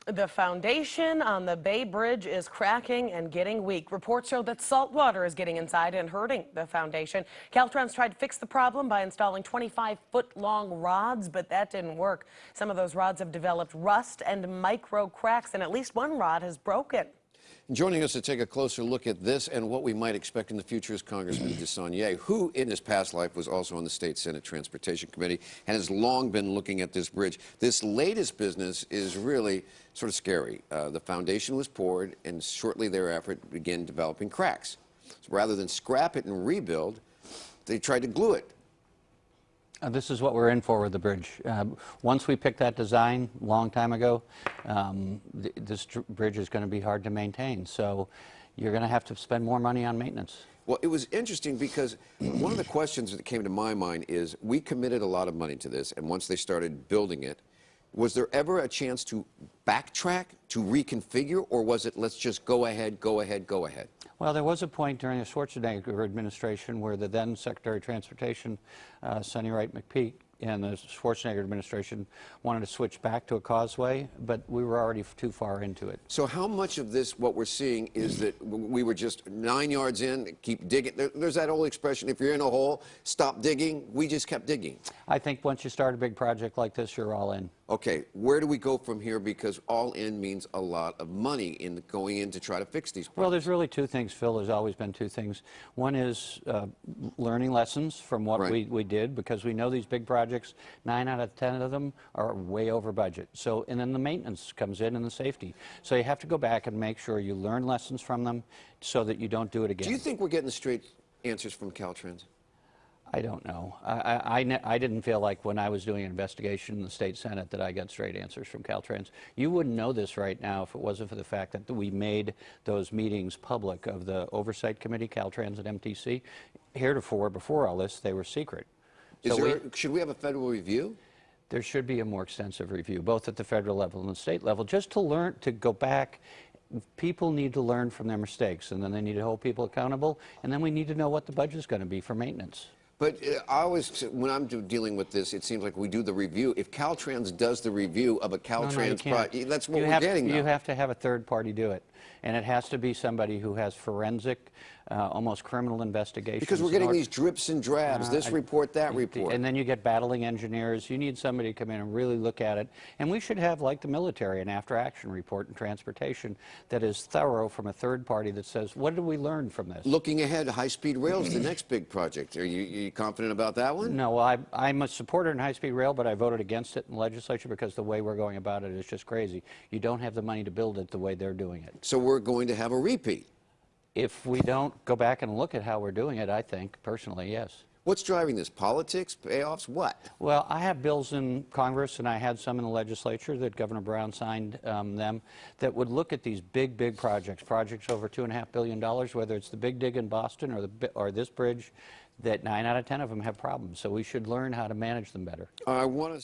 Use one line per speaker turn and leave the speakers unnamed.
The foundation on the Bay Bridge is cracking and getting weak. Reports show that salt water is getting inside and hurting the foundation. Caltrans tried to fix the problem by installing 25-foot-long rods, but that didn't work. Some of those rods have developed rust and micro cracks, and at least one rod has broken.
Joining us to take a closer look at this and what we might expect in the future is Congressman DeSaulnier, who in his past life was also on the State Senate Transportation Committee and has long been looking at this bridge. This latest business is really sort of scary. The foundation was poured and shortly thereafter it began developing cracks. So rather than scrap it and rebuild, they tried to glue it.
This is what we're in for with the bridge. Once we picked that design a long time ago, this bridge is going to be hard to maintain. So you're going to have to spend more money on maintenance.
Well, it was interesting because one of the questions that came to my mind is we committed a lot of money to this, and once they started building it, was there ever a chance to backtrack, to reconfigure, or was it let's just go ahead, go ahead, go ahead?
Well, there was a point during the Schwarzenegger administration where the then Secretary of Transportation, Sonny Wright McPeak, and the Schwarzenegger administration wanted to switch back to a causeway, but we were already too far into it.
So how much of this, what we're seeing, is that we were just 9 yards in, keep digging? There's that old expression, if you're in a hole, stop digging. We just kept digging.
I think once you start a big project like this, you're all in.
Okay, where do we go from here? Because all in means a lot of money in going in to try to fix these problems.
Well, there's really two things, Phil. There's always been two things. One is learning lessons from what we did, because we know these big projects, 9 out of 10 of them are way over budget. So, and then the maintenance comes in and the safety. So you have to go back and make sure you learn lessons from them so that you don't do it again.
Do you think we're getting straight answers from Caltrans?
I don't know. I didn't feel like when I was doing an investigation in the state Senate that I got straight answers from Caltrans. You wouldn't know this right now if it wasn't for the fact that we made those meetings public of the Oversight Committee, Caltrans and MTC. Heretofore, before all this, they were secret.
Should we have a federal review?
There should be a more extensive review, both at the federal level and the state level, just to learn, to go back. People need to learn from their mistakes, and then they need to hold people accountable, and then we need to know what the budget is going to be for maintenance.
But I always, when I'm dealing with this, it seems like we do the review. If Caltrans does the review of a Caltrans project, that's what we're getting now.
You have to have a third party do it. And it has to be somebody who has forensic, almost criminal investigations.
Because we're getting these drips and drabs, this report, that report.
And then you get battling engineers. You need somebody to come in and really look at it. And we should have, like the military, an after-action report in transportation that is thorough from a third party that says, what did we learn from this?
Looking ahead, high-speed rail is the next big project. Are you confident about that one?
No, well, I'm a supporter in high-speed rail, but I voted against it in the legislature because the way we're going about it is just crazy. You don't have the money to build it the way they're doing it.
So we're going to have a repeat?
If we don't go back and look at how we're doing it, I think, personally, yes.
What's driving this? Politics? Payoffs? What?
Well, I have bills in Congress, and I had some in the legislature that Governor Brown signed them, that would look at these big, big projects over $2.5 billion, whether it's the Big Dig in Boston or this bridge, that 9 out of 10 of them have problems. So we should learn how to manage them better.
I want to